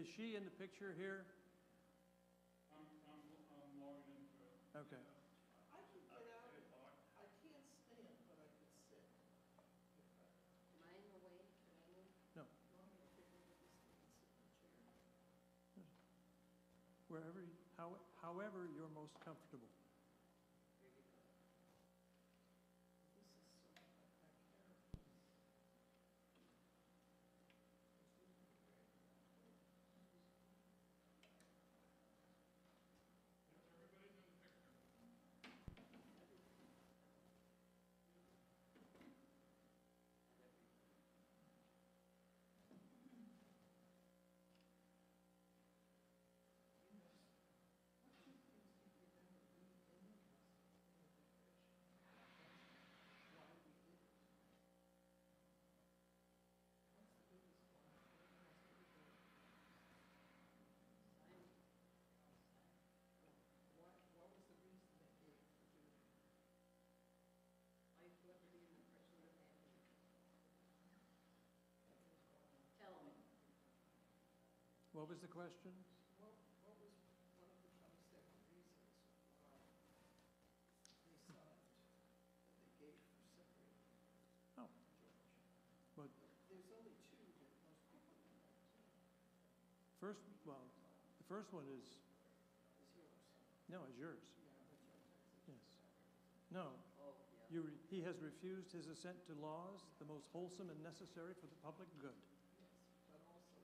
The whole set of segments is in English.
Is she in the picture here? I'm logging into it. Okay. I can get out, I can't stand, but I can sit. Am I in the way? Can I move? No, You want me to figure out this thing and sit in the chair? wherever, however you're most comfortable. Here you go. This is so, my character is. Yes, everybody's in the picture. What was the reason they gave for doing it? Life, liberty, and the pursuit of happiness. Tell me. What was the question? What was one of the 27 reasons why they signed, that they gave for separating Oh, George? but There's only two that most people know. well, the first one is, Is yours. no, is yours. Yeah, that's your taxation. Yes. No, Oh, yeah. he has refused his assent to laws, the most wholesome and necessary for the public good. Yes, but also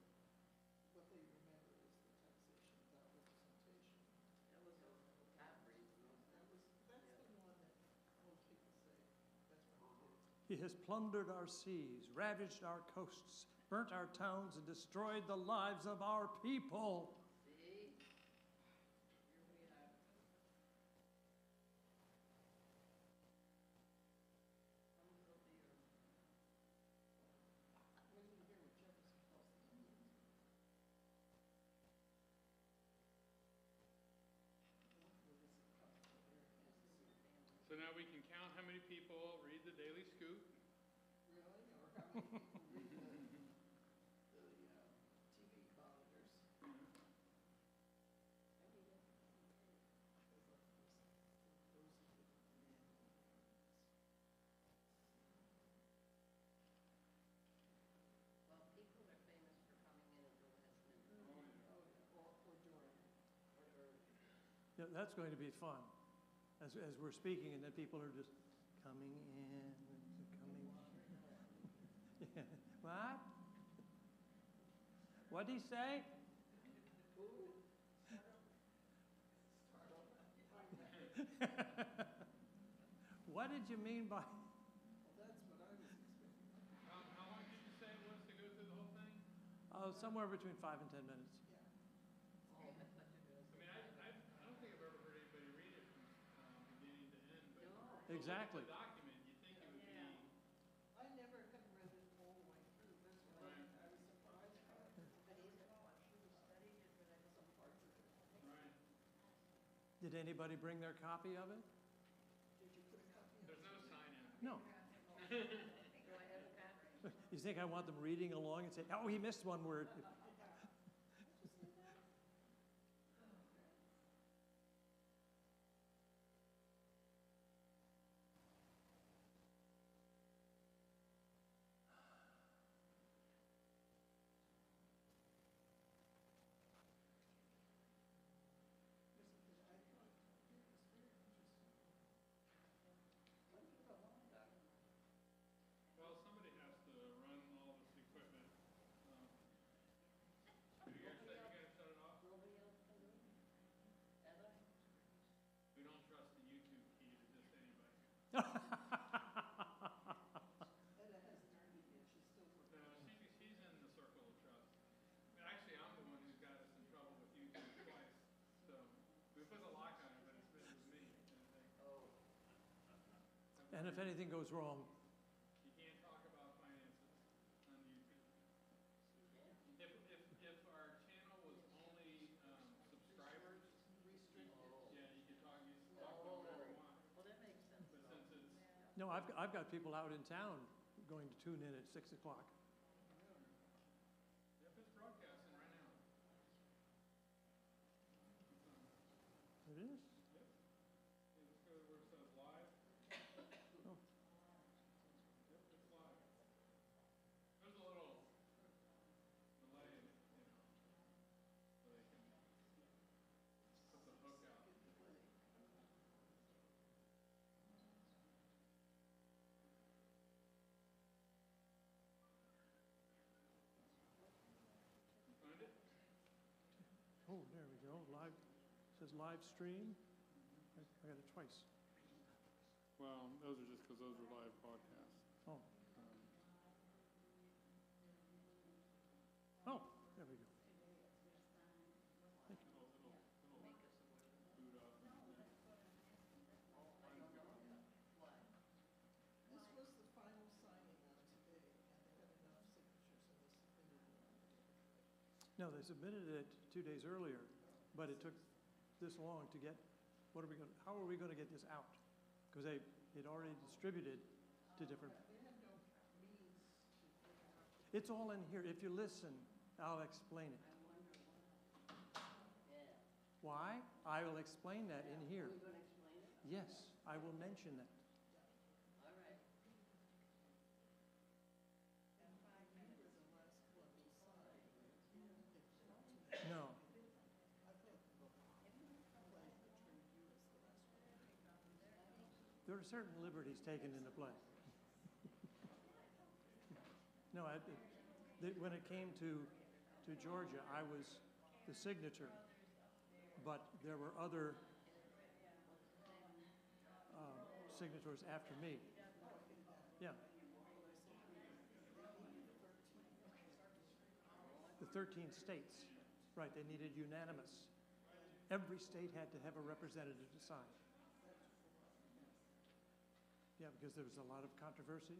what they remember is the taxation without representation. That was a top reason, wasn't it? That's the one that most people say, that's what he did. He has plundered our seas, ravaged our coasts, burnt our towns, and destroyed the lives of our people. See? Here we are. Thumbs up the earth. When you hear what Jefferson calls the Indians. So now we can count how many people read the Daily Scoop. Really? Or how many people read the TV monitors? Those are the men. Well, people are famous for coming in and Westminster. Oh, yeah. Oh, yeah, or Jordan. Yeah, that's going to be fun, as we're speaking, and then people are just coming in, coming in. Yeah. What? What'd he say? What did you mean by? Well, that's what I was expecting. How long did you say it was to go through the whole thing? Oh, somewhere between 5 and 10 minutes. Yeah. Oh, I thought you were I mean, I don't think I've ever heard anybody read it from beginning to end, but No. to look at Exactly. the document, you'd think it would be, Yeah. I never have read it all the way through. That's why Right. I was surprised by it. But he's studied it, but I Some parts of it. right? Did anybody bring their copy of it? Did you put a copy of There's it? no sign in. No. Do I have a copy? You think I want them reading along and say, oh, he missed one word? Listen, 'cause I thought it was very interesting. When did you go home, Doc? Well, somebody has to run all this equipment. You gotta shut it off. Nobody else can do it? Ella? We don't trust the YouTube key to just anybody. Etta hasn't earned it yet. She's still working. No, she's in the circle of trust. Actually, I'm the one who's got us in trouble with YouTube twice. So we put the lock on it, but it's been with me. Oh. And if anything goes wrong, You can't talk about finances on YouTube. If our channel was only subscribers, Restricted. yeah, you could talk about whatever you want. Well, that makes sense. But since it's, no, I've got people out in town going to tune in at 6 o'clock. yep, it's broadcasting right now. Oh, there we go, live, says live stream. I got it twice. Well, those are just because those are live podcasts. Oh, Um, oh, there we go. It'll boot up. This was the final signing on today, and they had enough signatures, and they submitted it on the day. No, they submitted it 2 days earlier, but it took this long to get, how are we going to get this out? Because they'd already distributed to different, They had no means to figure out. it's all in here. If you listen, I'll explain it. Why? I will explain that in here. Are we going to explain it? Yes, I will mention that. All right. And you were the last one to sign. No, I thought the trade you was the last one. there are certain liberties taken into play. No, when it came to Georgia, I was the signature, but there were other signatories after me. Yeah. The 13 states, right, they needed unanimous. Every state had to have a representative to sign. Yeah, because there was a lot of controversy.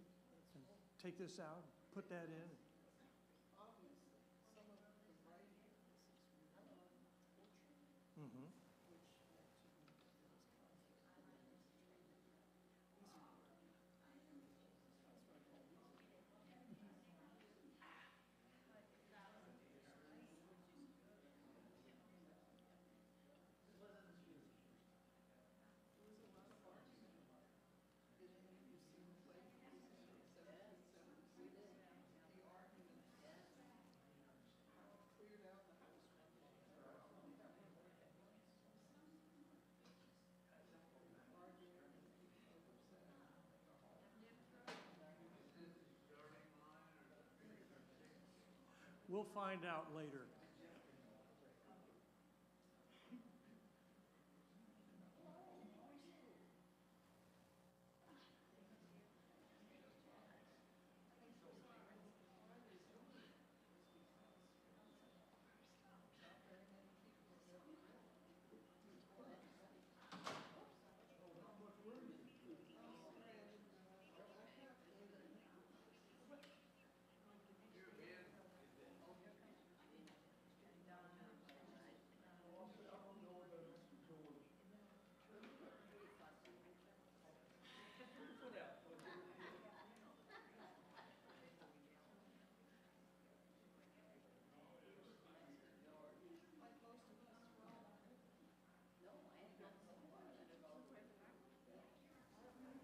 And take this out, put that in. Obviously, some of the writing of this is really torture, Mm-hmm. which meant to me that there was conflict. Easy work. That's what I call easy work. There was a lot of argument. Did any of you see the play from 1776? The argument cleared out the house one day. Arguing with people upset. We'll find out later. Like most of us, well, No, I have not seen one. I don't know.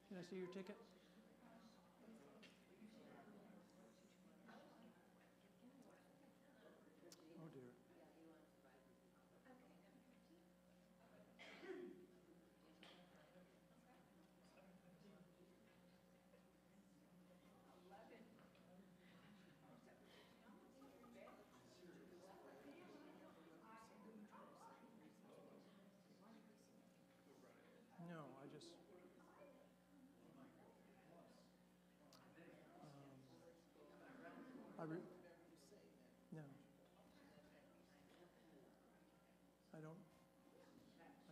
Can I see your ticket? Oh dear. No, I just. I re- no. I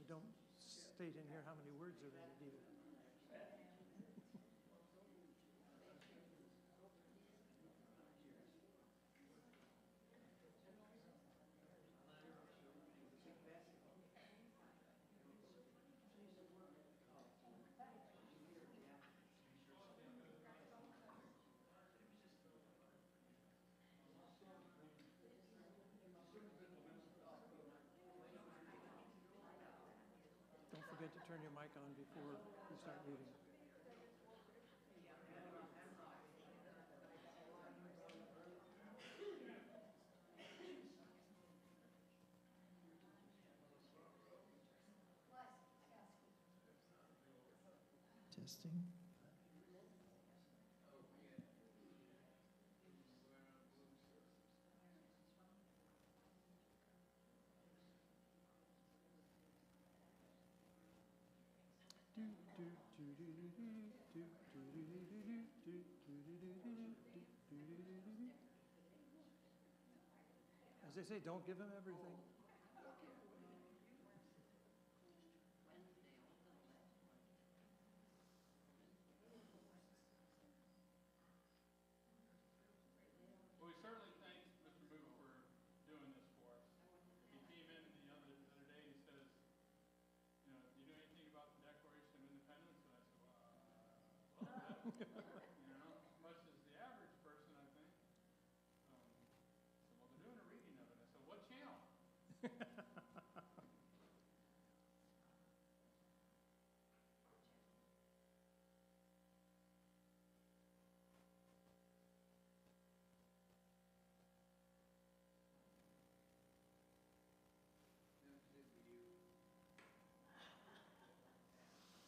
don't state in here how many words are in it either. Don't forget to turn your mic on before you start reading. Testing. As they say, don't give him everything. Well, we certainly thank Mr. Booth for doing this for us. He came in the other day, he says, you know, do you know anything about the Declaration of Independence? And I said, well, a little bit. You know, as much as the average person, I think. So, well, they're doing a reading of it. I said, what channel? So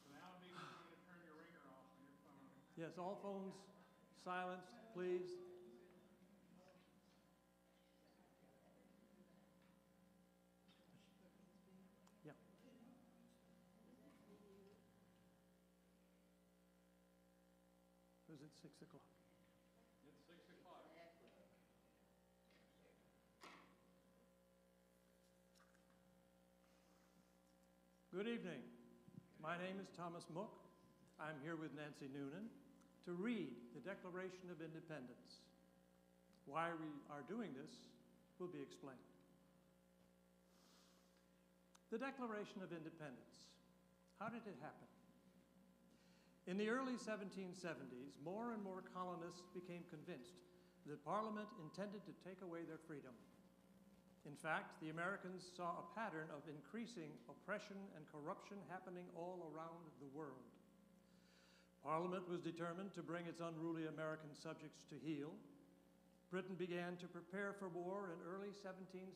now maybe you're going to turn your ringer off on your phone. Yes, all phones silenced, please. Yeah. Or is it 6 o'clock? It's 6 o'clock. Good evening. My name is Thomas Mook. I'm here with Nancy Noonan to read the Declaration of Independence. Why we are doing this will be explained. The Declaration of Independence. How did it happen? In the early 1770s, more and more colonists became convinced that Parliament intended to take away their freedom. In fact, the Americans saw a pattern of increasing oppression and corruption happening all around the world. Parliament was determined to bring its unruly American subjects to heel. Britain began to prepare for war in early 1775.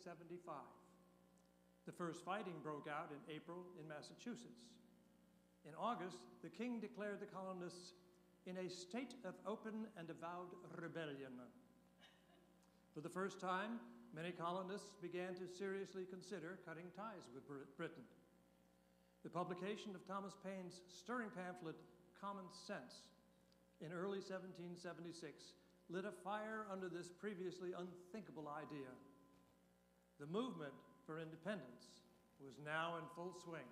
The first fighting broke out in April in Massachusetts. In August, the king declared the colonists in a state of open and avowed rebellion. For the first time, many colonists began to seriously consider cutting ties with Britain. The publication of Thomas Paine's stirring pamphlet, Common Sense, in early 1776, lit a fire under this previously unthinkable idea. The movement for independence was now in full swing.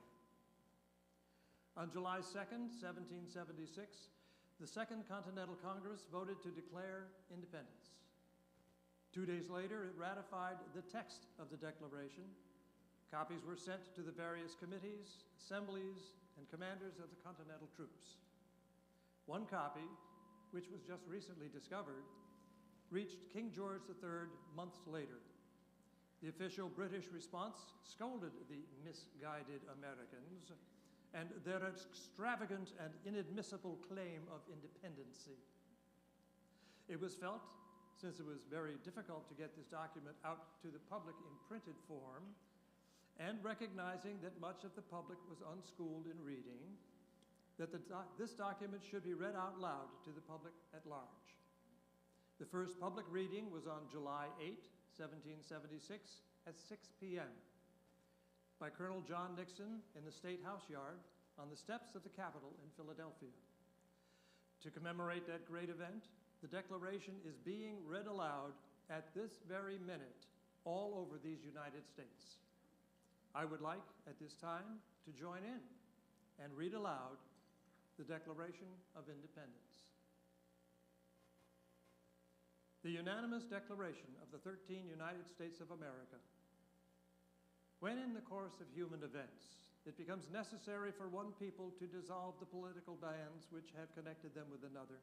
On July 2nd, 1776, the Second Continental Congress voted to declare independence. 2 days later, it ratified the text of the Declaration. Copies were sent to the various committees, assemblies, and commanders of the Continental troops. One copy, which was just recently discovered, reached King George III months later. The official British response scolded the misguided Americans and their extravagant and inadmissible claim of independency. It was felt, since it was very difficult to get this document out to the public in printed form, and recognizing that much of the public was unschooled in reading, that this document should be read out loud to the public at large. The first public reading was on July 8, 1776, at 6 p.m. by Colonel John Nixon in the State House yard on the steps of the Capitol in Philadelphia. To commemorate that great event, the Declaration is being read aloud at this very minute all over these United States. I would like, at this time, to join in and read aloud the Declaration of Independence. The unanimous declaration of the 13 United States of America. When in the course of human events, it becomes necessary for one people to dissolve the political bands which have connected them with another,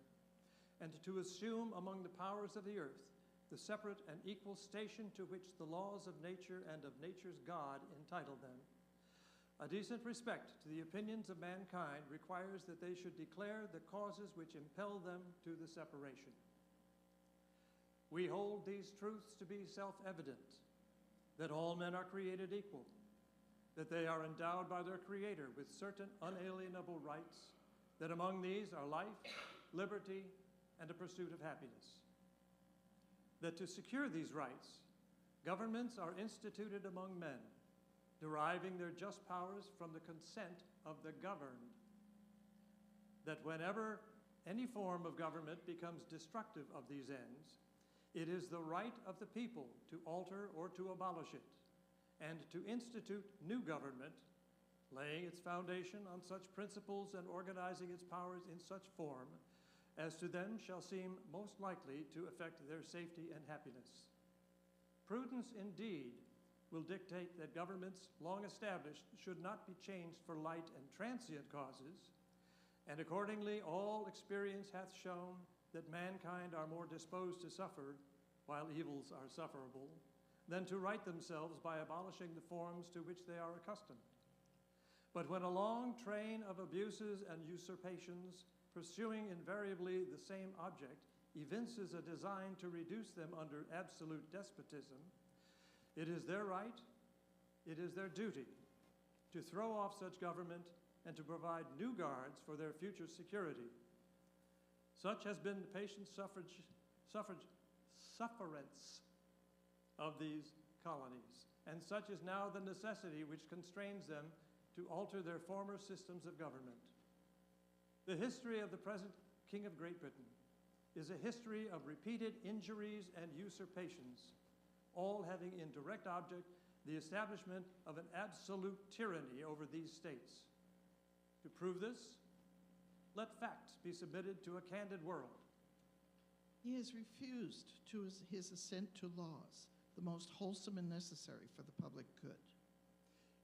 and to assume among the powers of the earth the separate and equal station to which the laws of nature and of nature's God entitle them, a decent respect to the opinions of mankind requires that they should declare the causes which impel them to the separation. We hold these truths to be self-evident, that all men are created equal, that they are endowed by their Creator with certain unalienable rights, that among these are life, liberty, and a pursuit of happiness. That to secure these rights, governments are instituted among men, deriving their just powers from the consent of the governed, that whenever any form of government becomes destructive of these ends, it is the right of the people to alter or to abolish it, and to institute new government, laying its foundation on such principles and organizing its powers in such form as to them shall seem most likely to affect their safety and happiness. Prudence indeed will dictate that governments long established should not be changed for light and transient causes, and accordingly all experience hath shown that mankind are more disposed to suffer, while evils are sufferable, than to right themselves by abolishing the forms to which they are accustomed. But when a long train of abuses and usurpations, pursuing invariably the same object, evinces a design to reduce them under absolute despotism, it is their right, it is their duty, to throw off such government and to provide new guards for their future security. Such has been the patient sufferance of these colonies, and such is now the necessity which constrains them to alter their former systems of government. The history of the present King of Great Britain is a history of repeated injuries and usurpations, all having in direct object the establishment of an absolute tyranny over these states. To prove this, let facts be submitted to a candid world. He has refused his assent to laws, the most wholesome and necessary for the public good.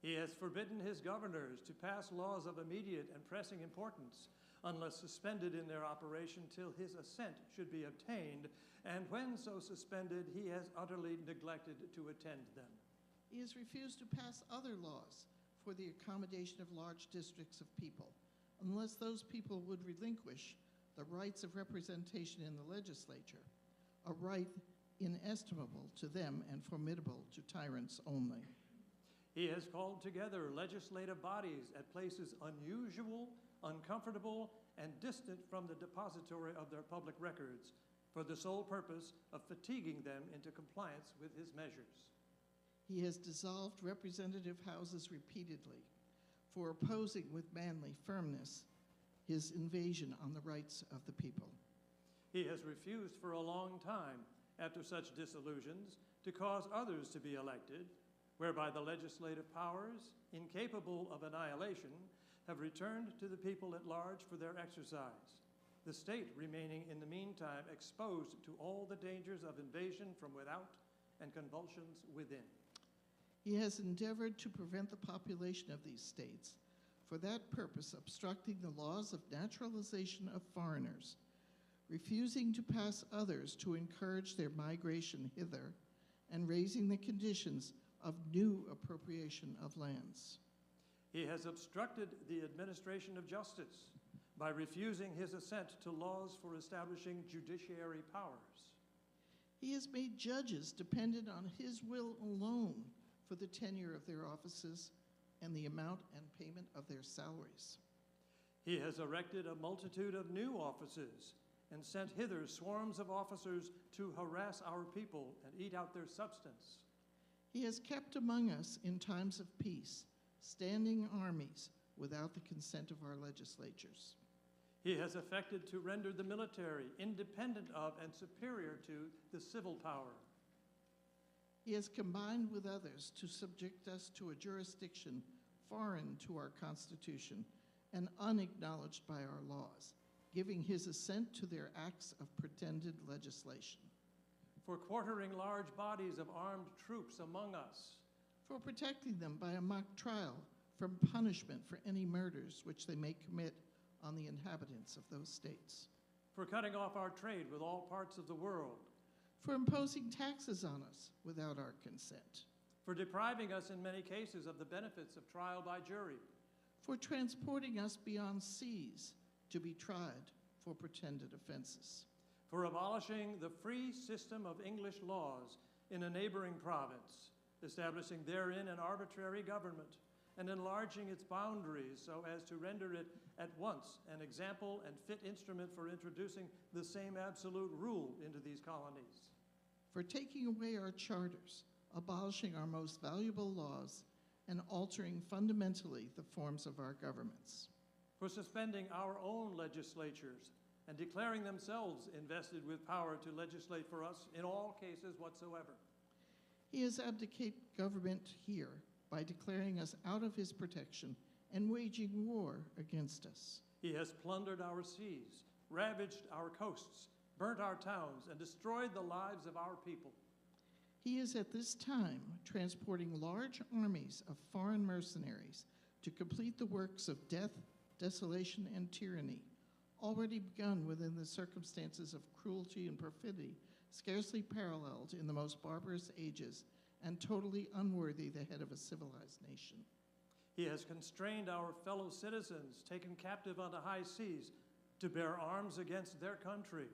He has forbidden his governors to pass laws of immediate and pressing importance, unless suspended in their operation till his assent should be obtained, and when so suspended, he has utterly neglected to attend them. He has refused to pass other laws for the accommodation of large districts of people, unless those people would relinquish the rights of representation in the legislature, a right inestimable to them and formidable to tyrants only. He has called together legislative bodies at places unusual, uncomfortable, and distant from the depository of their public records, for the sole purpose of fatiguing them into compliance with his measures. He has dissolved representative houses repeatedly for opposing with manly firmness his invasion on the rights of the people. He has refused for a long time, after such disillusions, to cause others to be elected, whereby the legislative powers, incapable of annihilation, have returned to the people at large for their exercise, the state remaining in the meantime exposed to all the dangers of invasion from without and convulsions within. He has endeavored to prevent the population of these states, for that purpose obstructing the laws of naturalization of foreigners, refusing to pass others to encourage their migration hither, and raising the conditions of new appropriation of lands. He has obstructed the administration of justice by refusing his assent to laws for establishing judiciary powers. He has made judges dependent on his will alone for the tenure of their offices and the amount and payment of their salaries. He has erected a multitude of new offices and sent hither swarms of officers to harass our people and eat out their substance. He has kept among us in times of peace standing armies without the consent of our legislatures. He has affected to render the military independent of and superior to the civil power. He has combined with others to subject us to a jurisdiction foreign to our Constitution and unacknowledged by our laws, giving his assent to their acts of pretended legislation. For quartering large bodies of armed troops among us. For protecting them by a mock trial from punishment for any murders which they may commit on the inhabitants of those states. For cutting off our trade with all parts of the world. For imposing taxes on us without our consent. For depriving us in many cases of the benefits of trial by jury. For transporting us beyond seas to be tried for pretended offenses. For abolishing the free system of English laws in a neighboring province, establishing therein an arbitrary government, and enlarging its boundaries so as to render it at once an example and fit instrument for introducing the same absolute rule into these colonies. For taking away our charters, abolishing our most valuable laws, and altering fundamentally the forms of our governments. for suspending our own legislatures and declaring themselves invested with power to legislate for us in all cases whatsoever. He has abdicated government here by declaring us out of his protection and waging war against us. He has plundered our seas, ravaged our coasts, burnt our towns, and destroyed the lives of our people. He is at this time transporting large armies of foreign mercenaries to complete the works of death, desolation, and tyranny, already begun within the circumstances of cruelty and perfidy, scarcely paralleled in the most barbarous ages, and totally unworthy the head of a civilized nation. He has constrained our fellow citizens taken captive on the high seas to bear arms against their country,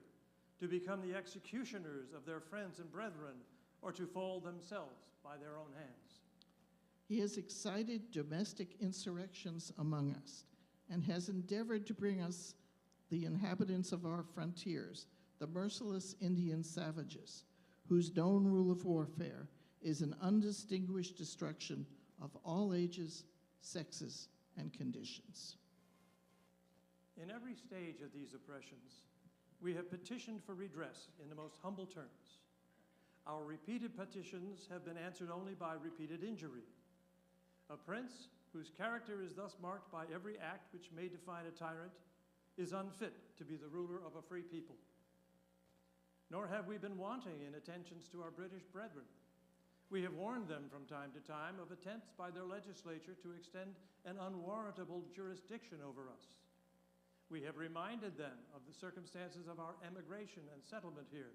to become the executioners of their friends and brethren, or to fall themselves by their own hands. He has excited domestic insurrections among us and has endeavored to bring us, the inhabitants of our frontiers, the merciless Indian savages, whose known rule of warfare is an undistinguished destruction of all ages, sexes, and conditions. In every stage of these oppressions, we have petitioned for redress in the most humble terms. Our repeated petitions have been answered only by repeated injury. A prince whose character is thus marked by every act which may define a tyrant is unfit to be the ruler of a free people. Nor have we been wanting in attentions to our British brethren. We have warned them from time to time of attempts by their legislature to extend an unwarrantable jurisdiction over us. We have reminded them of the circumstances of our emigration and settlement here.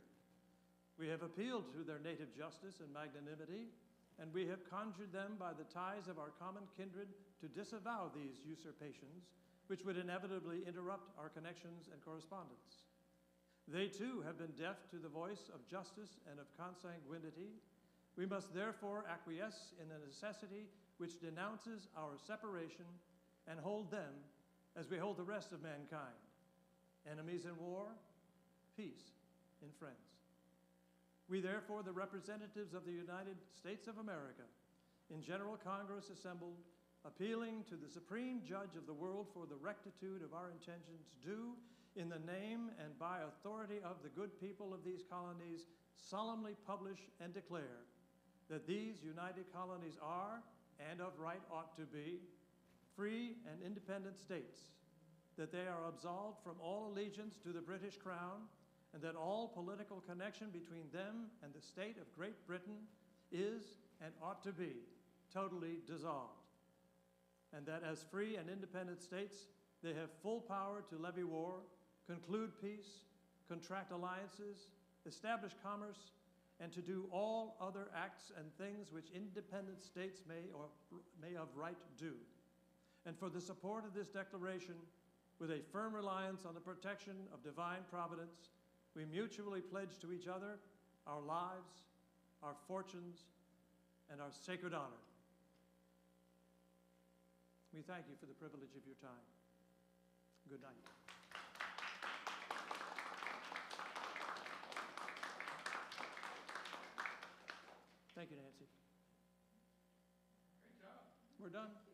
We have appealed to their native justice and magnanimity, and we have conjured them by the ties of our common kindred to disavow these usurpations, which would inevitably interrupt our connections and correspondence. They too have been deaf to the voice of justice and of consanguinity. We must therefore acquiesce in the necessity which denounces our separation and hold them as we hold the rest of mankind, enemies in war, peace in friends. We therefore, the representatives of the United States of America, in General Congress assembled, appealing to the Supreme Judge of the world for the rectitude of our intentions, do, in the name and by authority of the good people of these colonies, solemnly publish and declare that these united colonies are, and of right ought to be, free and independent states, that they are absolved from all allegiance to the British Crown, and that all political connection between them and the state of Great Britain is and ought to be totally dissolved, and that as free and independent states, they have full power to levy war, conclude peace, contract alliances, establish commerce, and to do all other acts and things which independent states may of right do. And for the support of this declaration, with a firm reliance on the protection of divine providence, we mutually pledge to each other our lives, our fortunes, and our sacred honor. We thank you for the privilege of your time. Good night. Thank you, Nancy. Great job. We're done.